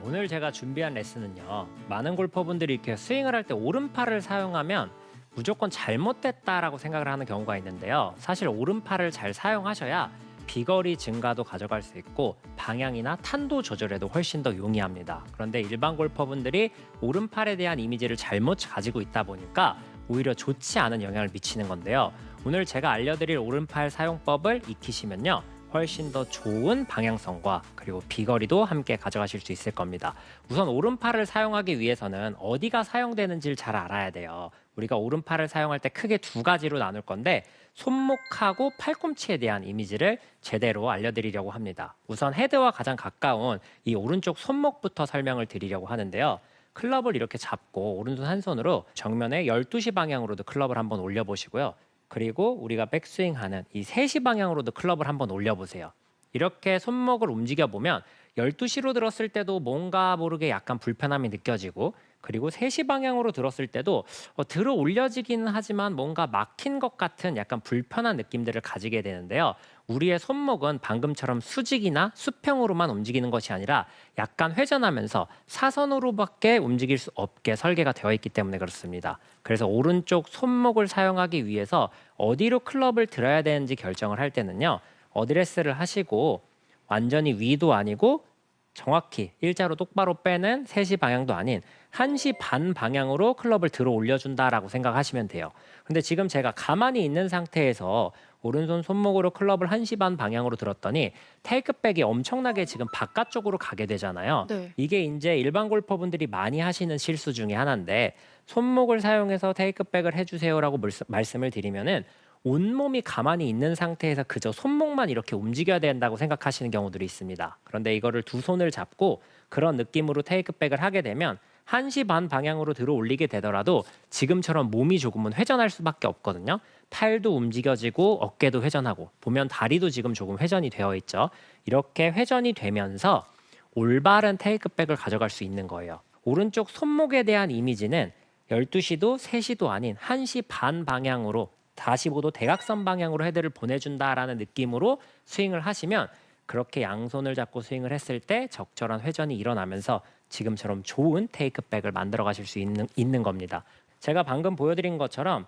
오늘 제가 준비한 레슨은요. 많은 골퍼분들이 이렇게 스윙을 할 때 오른팔을 사용하면 무조건 잘못됐다라고 생각을 하는 경우가 있는데요. 사실 오른팔을 잘 사용하셔야 비거리 증가도 가져갈 수 있고 방향이나 탄도 조절에도 훨씬 더 용이합니다. 그런데 일반 골퍼분들이 오른팔에 대한 이미지를 잘못 가지고 있다 보니까 오히려 좋지 않은 영향을 미치는 건데요. 오늘 제가 알려드릴 오른팔 사용법을 익히시면요. 훨씬 더 좋은 방향성과 그리고 비거리도 함께 가져가실 수 있을 겁니다. 우선 오른팔을 사용하기 위해서는 어디가 사용되는지를 잘 알아야 돼요. 우리가 오른팔을 사용할 때 크게 두 가지로 나눌 건데 손목하고 팔꿈치에 대한 이미지를 제대로 알려드리려고 합니다. 우선 헤드와 가장 가까운 이 오른쪽 손목부터 설명을 드리려고 하는데요. 클럽을 이렇게 잡고 오른손 한 손으로 정면에 12시 방향으로도 클럽을 한번 올려보시고요. 그리고 우리가 백스윙하는 이 3시 방향으로도 클럽을 한번 올려보세요. 이렇게 손목을 움직여보면 12시로 들었을 때도 뭔가 모르게 약간 불편함이 느껴지고 그리고 3시 방향으로 들었을 때도 들어 올려지기는 하지만 뭔가 막힌 것 같은 약간 불편한 느낌들을 가지게 되는데요. 우리의 손목은 방금처럼 수직이나 수평으로만 움직이는 것이 아니라 약간 회전하면서 사선으로밖에 움직일 수 없게 설계가 되어 있기 때문에 그렇습니다. 그래서 오른쪽 손목을 사용하기 위해서 어디로 클럽을 들어야 되는지 결정을 할 때는요. 어드레스를 하시고 완전히 위도 아니고 정확히 일자로 똑바로 빼는 3시 방향도 아닌 1시 반 방향으로 클럽을 들어 올려준다라고 생각하시면 돼요. 근데 지금 제가 가만히 있는 상태에서 오른손 손목으로 클럽을 1시 반 방향으로 들었더니 테이크백이 엄청나게 지금 바깥쪽으로 가게 되잖아요. 네. 이게 이제 일반 골퍼분들이 많이 하시는 실수 중에 하나인데 손목을 사용해서 테이크백을 해주세요라고 말씀을 드리면은 온몸이 가만히 있는 상태에서 그저 손목만 이렇게 움직여야 된다고 생각하시는 경우들이 있습니다. 그런데 이거를 두 손을 잡고 그런 느낌으로 테이크백을 하게 되면 1시 반 방향으로 들어 올리게 되더라도 지금처럼 몸이 조금은 회전할 수밖에 없거든요. 팔도 움직여지고 어깨도 회전하고 보면 다리도 지금 조금 회전이 되어 있죠. 이렇게 회전이 되면서 올바른 테이크백을 가져갈 수 있는 거예요. 오른쪽 손목에 대한 이미지는 12시도 3시도 아닌 1시 반 방향으로 45도 대각선 방향으로 헤드를 보내준다라는 느낌으로 스윙을 하시면 그렇게 양손을 잡고 스윙을 했을 때 적절한 회전이 일어나면서 지금처럼 좋은 테이크백을 만들어 가실 수 있는 겁니다. 제가 방금 보여드린 것처럼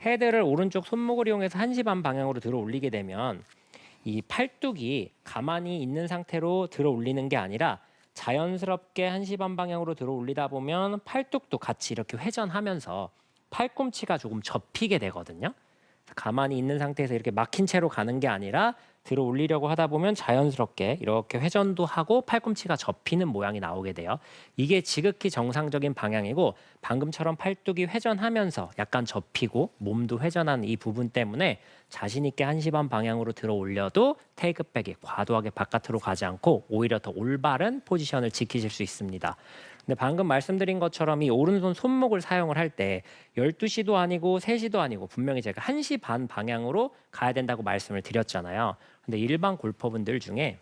헤드를 오른쪽 손목을 이용해서 1시 반 방향으로 들어 올리게 되면 이 팔뚝이 가만히 있는 상태로 들어 올리는 게 아니라 자연스럽게 1시 반 방향으로 들어 올리다 보면 팔뚝도 같이 이렇게 회전하면서 팔꿈치가 조금 접히게 되거든요. 가만히 있는 상태에서 이렇게 막힌 채로 가는 게 아니라 들어 올리려고 하다 보면 자연스럽게 이렇게 회전도 하고 팔꿈치가 접히는 모양이 나오게 돼요. 이게 지극히 정상적인 방향이고 방금처럼 팔뚝이 회전하면서 약간 접히고 몸도 회전한 이 부분 때문에 자신 있게 1시 반 방향으로 들어 올려도 테이크백이 과도하게 바깥으로 가지 않고 오히려 더 올바른 포지션을 지키실 수 있습니다. 근데 방금 말씀드린 것처럼 이 오른손 손목을 사용을 할 때 12시도 아니고 3시도 아니고 분명히 제가 1시 반 방향으로 가야 된다고 말씀을 드렸잖아요. 근데 일반 골퍼분들 중에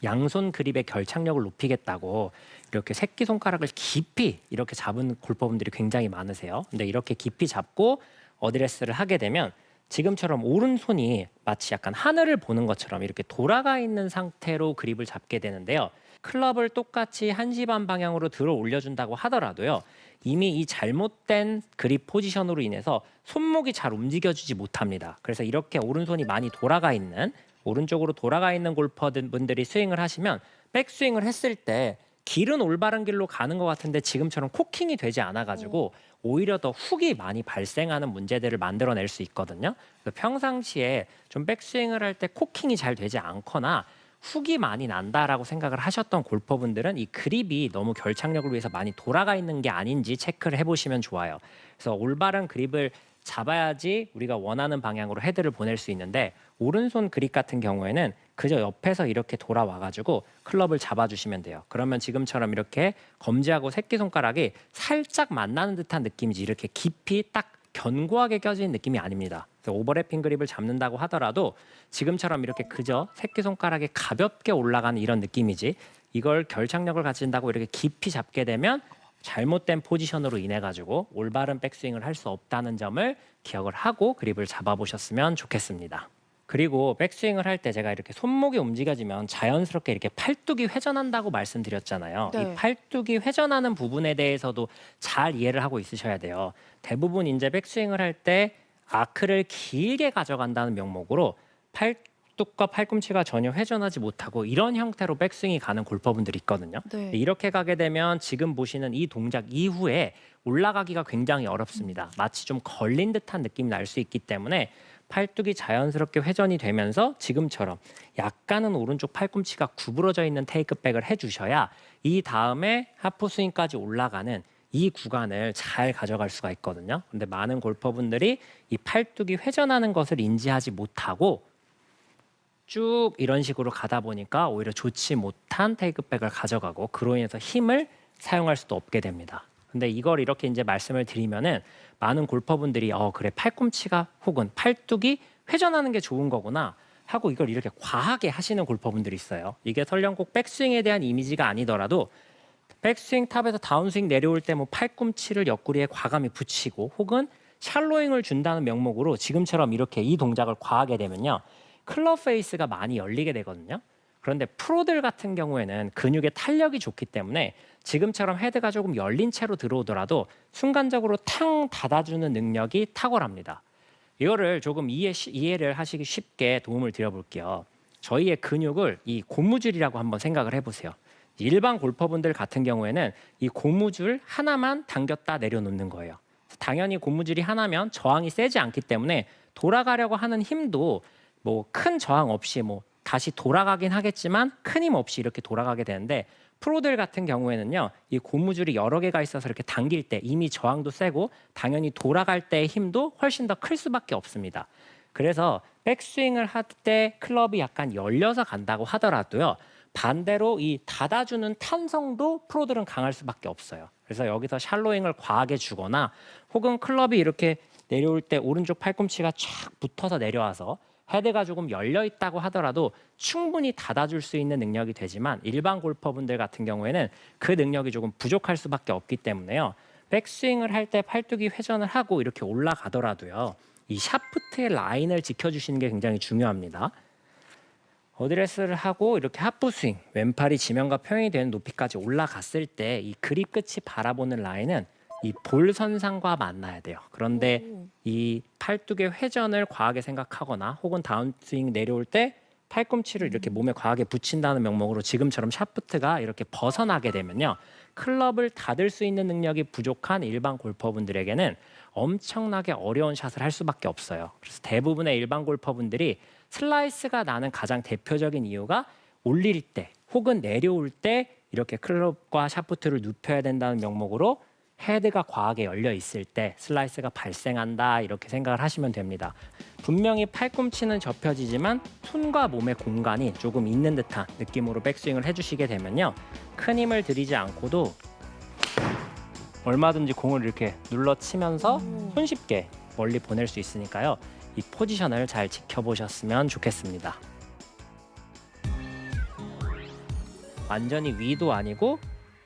양손 그립의 결착력을 높이겠다고 이렇게 새끼손가락을 깊이 이렇게 잡은 골퍼분들이 굉장히 많으세요. 근데 이렇게 깊이 잡고 어드레스를 하게 되면 지금처럼 오른손이 마치 약간 하늘을 보는 것처럼 이렇게 돌아가 있는 상태로 그립을 잡게 되는데요. 클럽을 똑같이 1시 반 방향으로 들어 올려준다고 하더라도요. 이미 이 잘못된 그립 포지션으로 인해서 손목이 잘 움직여주지 못합니다. 그래서 이렇게 오른손이 많이 돌아가 있는 오른쪽으로 돌아가 있는 골퍼분들이 스윙을 하시면 백스윙을 했을 때 길은 올바른 길로 가는 것 같은데 지금처럼 코킹이 되지 않아가지고 오히려 더 훅이 많이 발생하는 문제들을 만들어낼 수 있거든요. 그래서 평상시에 좀 백스윙을 할 때 코킹이 잘 되지 않거나 훅이 많이 난다라고 생각을 하셨던 골퍼분들은 이 그립이 너무 결착력을 위해서 많이 돌아가 있는 게 아닌지 체크를 해보시면 좋아요. 그래서 올바른 그립을 잡아야지 우리가 원하는 방향으로 헤드를 보낼 수 있는데 오른손 그립 같은 경우에는 그저 옆에서 이렇게 돌아와가지고 클럽을 잡아주시면 돼요. 그러면 지금처럼 이렇게 검지하고 새끼손가락이 살짝 만나는 듯한 느낌이지 이렇게 깊이 딱 견고하게 껴진 느낌이 아닙니다. 그래서 오버래핑 그립을 잡는다고 하더라도 지금처럼 이렇게 그저 새끼손가락이 가볍게 올라가는 이런 느낌이지 이걸 결착력을 가진다고 이렇게 깊이 잡게 되면 잘못된 포지션으로 인해 가지고 올바른 백스윙을 할 수 없다는 점을 기억을 하고 그립을 잡아보셨으면 좋겠습니다. 그리고 백스윙을 할 때 제가 이렇게 손목이 움직여지면 자연스럽게 이렇게 팔뚝이 회전한다고 말씀드렸잖아요. 이 네. 팔뚝이 회전하는 부분에 대해서도 잘 이해를 하고 있으셔야 돼요. 대부분 이제 백스윙을 할 때 아크를 길게 가져간다는 명목으로 팔뚝과 팔꿈치가 전혀 회전하지 못하고 이런 형태로 백스윙이 가는 골퍼분들이 있거든요. 네. 이렇게 가게 되면 지금 보시는 이 동작 이후에 올라가기가 굉장히 어렵습니다. 마치 좀 걸린 듯한 느낌이 날 수 있기 때문에 팔뚝이 자연스럽게 회전이 되면서 지금처럼 약간은 오른쪽 팔꿈치가 구부러져 있는 테이크백을 해주셔야 이 다음에 하프스윙까지 올라가는 이 구간을 잘 가져갈 수가 있거든요. 근데 많은 골퍼분들이 이 팔뚝이 회전하는 것을 인지하지 못하고 쭉 이런 식으로 가다 보니까 오히려 좋지 못한 테이크백을 가져가고 그로 인해서 힘을 사용할 수도 없게 됩니다. 근데 이걸 이렇게 이제 말씀을 드리면은 많은 골퍼분들이 그래 팔꿈치가 혹은 팔뚝이 회전하는 게 좋은 거구나 하고 이걸 이렇게 과하게 하시는 골퍼분들이 있어요. 이게 설령 꼭 백스윙에 대한 이미지가 아니더라도 백스윙 탑에서 다운스윙 내려올 때 뭐 팔꿈치를 옆구리에 과감히 붙이고 혹은 샬로잉을 준다는 명목으로 지금처럼 이렇게 이 동작을 과하게 되면요. 클럽 페이스가 많이 열리게 되거든요. 그런데 프로들 같은 경우에는 근육의 탄력이 좋기 때문에 지금처럼 헤드가 조금 열린 채로 들어오더라도 순간적으로 탕 닫아주는 능력이 탁월합니다. 이거를 조금 이해를 하시기 쉽게 도움을 드려볼게요. 저희의 근육을 이 고무줄이라고 한번 생각을 해보세요. 일반 골퍼분들 같은 경우에는 이 고무줄 하나만 당겼다 내려놓는 거예요. 당연히 고무줄이 하나면 저항이 세지 않기 때문에 돌아가려고 하는 힘도 뭐 큰 저항 없이 뭐 다시 돌아가긴 하겠지만 큰 힘 없이 이렇게 돌아가게 되는데 프로들 같은 경우에는요, 이 고무줄이 여러 개가 있어서 이렇게 당길 때 이미 저항도 세고 당연히 돌아갈 때의 힘도 훨씬 더 클 수밖에 없습니다. 그래서 백스윙을 할 때 클럽이 약간 열려서 간다고 하더라도요, 반대로 이 닫아주는 탄성도 프로들은 강할 수밖에 없어요. 그래서 여기서 샬로잉을 과하게 주거나 혹은 클럽이 이렇게 내려올 때 오른쪽 팔꿈치가 쫙 붙어서 내려와서 헤드가 조금 열려 있다고 하더라도 충분히 닫아줄 수 있는 능력이 되지만 일반 골퍼분들 같은 경우에는 그 능력이 조금 부족할 수밖에 없기 때문에요. 백스윙을 할 때 팔뚝이 회전을 하고 이렇게 올라가더라도요. 이 샤프트의 라인을 지켜주시는 게 굉장히 중요합니다. 어드레스를 하고 이렇게 하프스윙, 왼팔이 지면과 평행이 되는 높이까지 올라갔을 때 이 그립 끝이 바라보는 라인은 이 볼 선상과 만나야 돼요. 그런데 오. 이 팔뚝의 회전을 과하게 생각하거나 혹은 다운스윙 내려올 때 팔꿈치를 이렇게 몸에 과하게 붙인다는 명목으로 지금처럼 샤프트가 이렇게 벗어나게 되면요. 클럽을 닫을 수 있는 능력이 부족한 일반 골퍼분들에게는 엄청나게 어려운 샷을 할 수밖에 없어요. 그래서 대부분의 일반 골퍼분들이 슬라이스가 나는 가장 대표적인 이유가 올릴 때 혹은 내려올 때 이렇게 클럽과 샤프트를 눕혀야 된다는 명목으로 헤드가 과하게 열려 있을 때 슬라이스가 발생한다 이렇게 생각을 하시면 됩니다. 분명히 팔꿈치는 접혀지지만 손과 몸의 공간이 조금 있는 듯한 느낌으로 백스윙을 해주시게 되면요. 큰 힘을 들이지 않고도 얼마든지 공을 이렇게 눌러치면서 손쉽게 멀리 보낼 수 있으니까요. 이 포지션을 잘 지켜보셨으면 좋겠습니다. 완전히 위도 아니고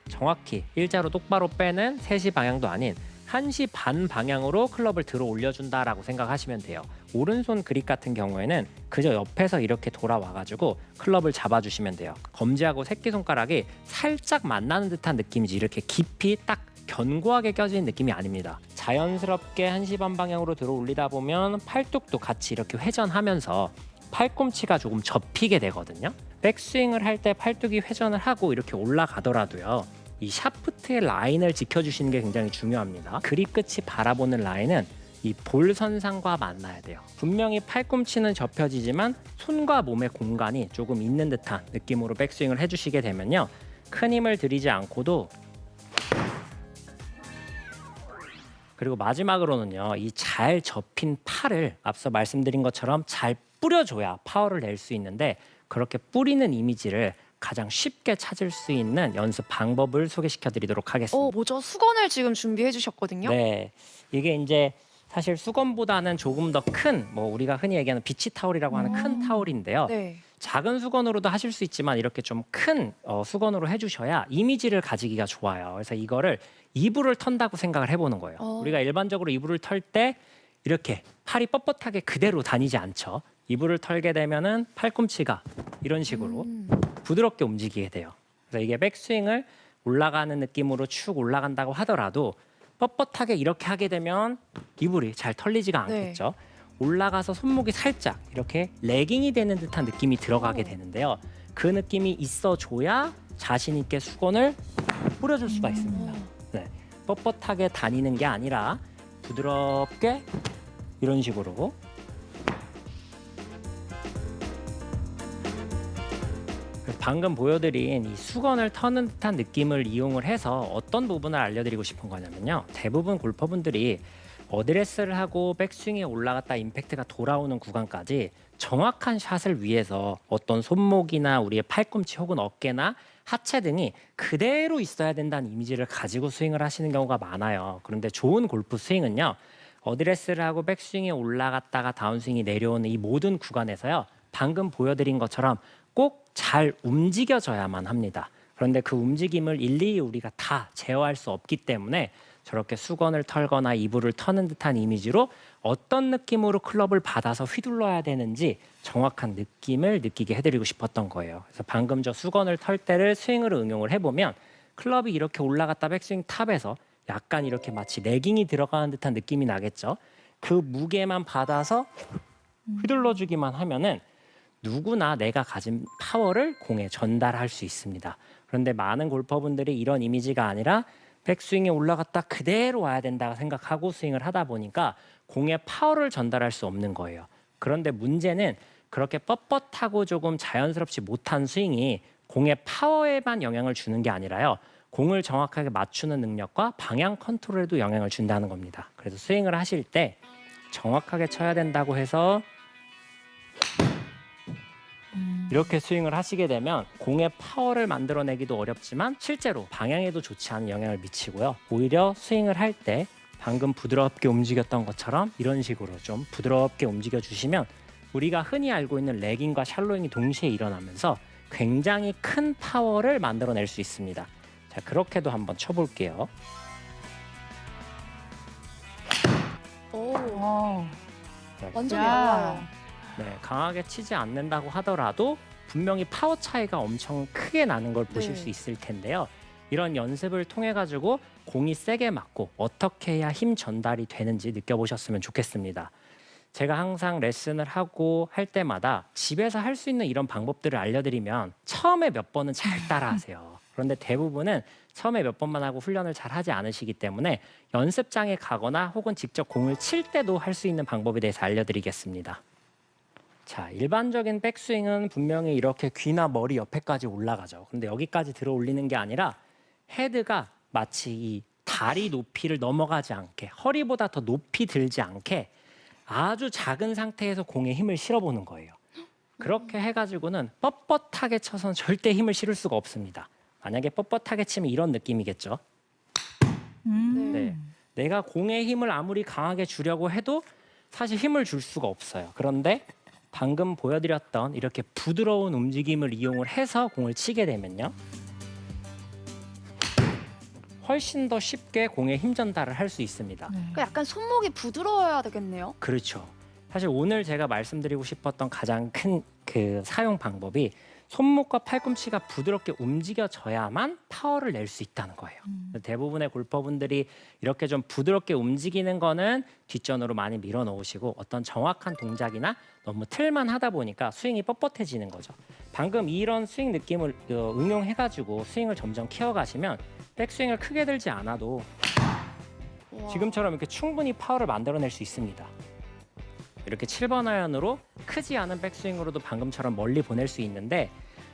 정확히 일자로 똑바로 빼는 3시 방향도 아닌 1시 반 방향으로 클럽을 들어 올려준다라고 생각하시면 돼요. 오른손 그립 같은 경우에는 그저 옆에서 이렇게 돌아와가지고 클럽을 잡아주시면 돼요. 검지하고 새끼손가락이 살짝 만나는 듯한 느낌이지 이렇게 깊이 딱 견고하게 껴진 느낌이 아닙니다. 자연스럽게 1시 반 방향으로 들어 올리다 보면 팔뚝도 같이 이렇게 회전하면서 팔꿈치가 조금 접히게 되거든요. 백스윙을 할 때 팔뚝이 회전을 하고 이렇게 올라가더라도요. 이 샤프트의 라인을 지켜주시는 게 굉장히 중요합니다. 그립 끝이 바라보는 라인은 이 볼 선상과 만나야 돼요. 분명히 팔꿈치는 접혀지지만 손과 몸의 공간이 조금 있는 듯한 느낌으로 백스윙을 해주시게 되면요. 큰 힘을 들이지 않고도 그리고 마지막으로는요. 이 잘 접힌 팔을 앞서 말씀드린 것처럼 잘 뿌려줘야 파워를 낼 수 있는데 그렇게 뿌리는 이미지를 가장 쉽게 찾을 수 있는 연습 방법을 소개시켜 드리도록 하겠습니다. 뭐죠? 수건을 지금 준비해 주셨거든요. 네. 이게 이제 사실 수건보다는 조금 더 큰 뭐 우리가 흔히 얘기하는 비치 타올이라고 하는 큰 타올인데요. 네. 작은 수건으로도 하실 수 있지만 이렇게 좀 큰 수건으로 해주셔야 이미지를 가지기가 좋아요. 그래서 이거를 이불을 턴다고 생각을 해보는 거예요. 우리가 일반적으로 이불을 털 때 이렇게 팔이 뻣뻣하게 그대로 다니지 않죠. 이불을 털게 되면은 팔꿈치가 이런 식으로 부드럽게 움직이게 돼요. 그래서 이게 백스윙을 올라가는 느낌으로 축 올라간다고 하더라도 뻣뻣하게 이렇게 하게 되면 이불이 잘 털리지가 네. 않겠죠. 올라가서 손목이 살짝 이렇게 레깅이 되는 듯한 느낌이 들어가게 되는데요. 그 느낌이 있어줘야 자신 있게 수건을 뿌려줄 수가 있습니다. 네, 뻣뻣하게 다니는 게 아니라 부드럽게 이런 식으로 방금 보여드린 이 수건을 터는 듯한 느낌을 이용을 해서 어떤 부분을 알려드리고 싶은 거냐면요. 대부분 골퍼분들이 어드레스를 하고 백스윙에 올라갔다 임팩트가 돌아오는 구간까지 정확한 샷을 위해서 어떤 손목이나 우리의 팔꿈치 혹은 어깨나 하체 등이 그대로 있어야 된다는 이미지를 가지고 스윙을 하시는 경우가 많아요. 그런데 좋은 골프 스윙은요. 어드레스를 하고 백스윙에 올라갔다가 다운스윙이 내려오는 이 모든 구간에서요. 방금 보여드린 것처럼 꼭 잘 움직여져야만 합니다. 그런데 그 움직임을 일일이 우리가 다 제어할 수 없기 때문에 저렇게 수건을 털거나 이불을 터는 듯한 이미지로 어떤 느낌으로 클럽을 받아서 휘둘러야 되는지 정확한 느낌을 느끼게 해드리고 싶었던 거예요. 그래서 방금 저 수건을 털 때를 스윙으로 응용을 해보면 클럽이 이렇게 올라갔다 백스윙 탑에서 약간 이렇게 마치 레깅이 들어가는 듯한 느낌이 나겠죠. 그 무게만 받아서 휘둘러주기만 하면은 누구나 내가 가진 파워를 공에 전달할 수 있습니다. 그런데 많은 골퍼분들이 이런 이미지가 아니라 백스윙에 올라갔다 그대로 와야 된다 생각하고 스윙을 하다 보니까 공에 파워를 전달할 수 없는 거예요. 그런데 문제는 그렇게 뻣뻣하고 조금 자연스럽지 못한 스윙이 공의 파워에만 영향을 주는 게 아니라요. 공을 정확하게 맞추는 능력과 방향 컨트롤에도 영향을 준다는 겁니다. 그래서 스윙을 하실 때 정확하게 쳐야 된다고 해서 이렇게 스윙을 하시게 되면 공의 파워를 만들어내기도 어렵지만 실제로 방향에도 좋지 않은 영향을 미치고요. 오히려 스윙을 할 때 방금 부드럽게 움직였던 것처럼 이런 식으로 좀 부드럽게 움직여 주시면 우리가 흔히 알고 있는 레깅과 샬로잉이 동시에 일어나면서 굉장히 큰 파워를 만들어낼 수 있습니다. 자, 그렇게도 한번 쳐볼게요. 오, 와. 완전 야. 달라요. 네, 강하게 치지 않는다고 하더라도 분명히 파워 차이가 엄청 크게 나는 걸 보실 네. 수 있을 텐데요. 이런 연습을 통해 가지고 공이 세게 맞고 어떻게 해야 힘 전달이 되는지 느껴보셨으면 좋겠습니다. 제가 항상 레슨을 하고 할 때마다 집에서 할 수 있는 이런 방법들을 알려드리면 처음에 몇 번은 잘 따라하세요. 그런데 대부분은 처음에 몇 번만 하고 훈련을 잘 하지 않으시기 때문에 연습장에 가거나 혹은 직접 공을 칠 때도 할 수 있는 방법에 대해서 알려드리겠습니다. 자, 일반적인 백스윙은 분명히 이렇게 귀나 머리 옆에까지 올라가죠. 근데 여기까지 들어 올리는 게 아니라 헤드가 마치 이 다리 높이를 넘어가지 않게 허리보다 더 높이 들지 않게 아주 작은 상태에서 공에 힘을 실어보는 거예요. 그렇게 해가지고는 뻣뻣하게 쳐서는 절대 힘을 실을 수가 없습니다. 만약에 뻣뻣하게 치면 이런 느낌이겠죠. 네. 내가 공에 힘을 아무리 강하게 주려고 해도 사실 힘을 줄 수가 없어요. 그런데 방금 보여드렸던 이렇게 부드러운 움직임을 이용을 해서 공을 치게 되면요. 훨씬 더 쉽게 공에 힘 전달을 할 수 있습니다. 그러니까 약간 손목이 부드러워야 되겠네요. 그렇죠. 사실 오늘 제가 말씀드리고 싶었던 가장 큰 그 사용 방법이 손목과 팔꿈치가 부드럽게 움직여져야만 파워를 낼 수 있다는 거예요. 대부분의 골퍼분들이 이렇게 좀 부드럽게 움직이는 거는 뒷전으로 많이 밀어 놓으시고 어떤 정확한 동작이나 너무 틀만 하다 보니까 스윙이 뻣뻣해지는 거죠. 방금 이런 스윙 느낌을 응용해가지고 스윙을 점점 키워가시면 백스윙을 크게 들지 않아도 우와. 지금처럼 이렇게 충분히 파워를 만들어낼 수 있습니다. 이렇게 7번 아이언으로 크지 않은 백스윙으로도 방금처럼 멀리 보낼 수 있는데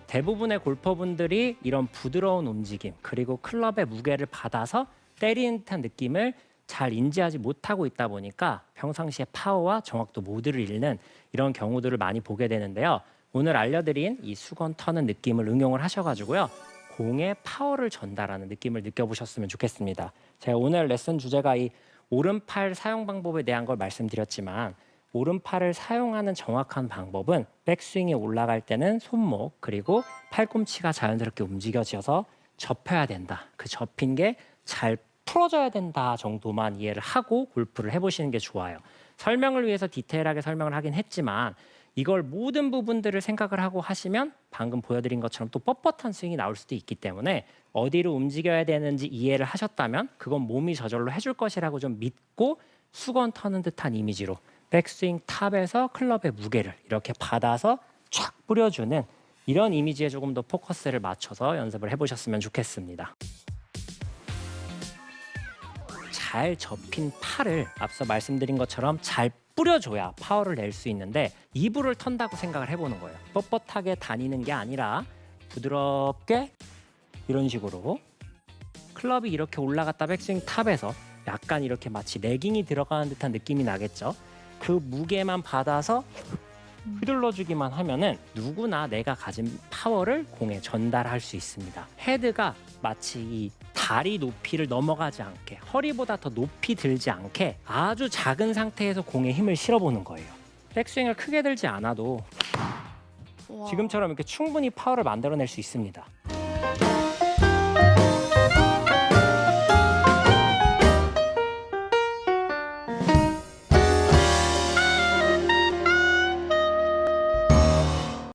대부분의 골퍼분들이 이런 부드러운 움직임 그리고 클럽의 무게를 받아서 때리는 듯한 느낌을 잘 인지하지 못하고 있다 보니까 평상시에 파워와 정확도 모두를 잃는 이런 경우들을 많이 보게 되는데요. 오늘 알려드린 이 수건 터는 느낌을 응용을 하셔가지고요. 공의 파워를 전달하는 느낌을 느껴보셨으면 좋겠습니다. 제가 오늘 레슨 주제가 이 오른팔 사용 방법에 대한 걸 말씀드렸지만 오른팔을 사용하는 정확한 방법은 백스윙에 올라갈 때는 손목 그리고 팔꿈치가 자연스럽게 움직여져서 접혀야 된다. 그 접힌 게 잘 풀어져야 된다 정도만 이해를 하고 골프를 해보시는 게 좋아요. 설명을 위해서 디테일하게 설명을 하긴 했지만 이걸 모든 부분들을 생각을 하고 하시면 방금 보여드린 것처럼 또 뻣뻣한 스윙이 나올 수도 있기 때문에 어디로 움직여야 되는지 이해를 하셨다면 그건 몸이 저절로 해줄 것이라고 좀 믿고 수건 터는 듯한 이미지로 백스윙 탑에서 클럽의 무게를 이렇게 받아서 쫙 뿌려주는 이런 이미지에 조금 더 포커스를 맞춰서 연습을 해보셨으면 좋겠습니다. 잘 접힌 팔을 앞서 말씀드린 것처럼 잘 뿌려줘야 파워를 낼 수 있는데 이불을 턴다고 생각을 해보는 거예요. 뻣뻣하게 다니는 게 아니라 부드럽게 이런 식으로 클럽이 이렇게 올라갔다 백스윙 탑에서 약간 이렇게 마치 레깅이 들어가는 듯한 느낌이 나겠죠. 그 무게만 받아서 휘둘러주기만 하면은 누구나 내가 가진 파워를 공에 전달할 수 있습니다. 헤드가 마치 이 다리 높이를 넘어가지 않게 허리보다 더 높이 들지 않게 아주 작은 상태에서 공에 힘을 실어보는 거예요. 백스윙을 크게 들지 않아도 와. 지금처럼 이렇게 충분히 파워를 만들어낼 수 있습니다.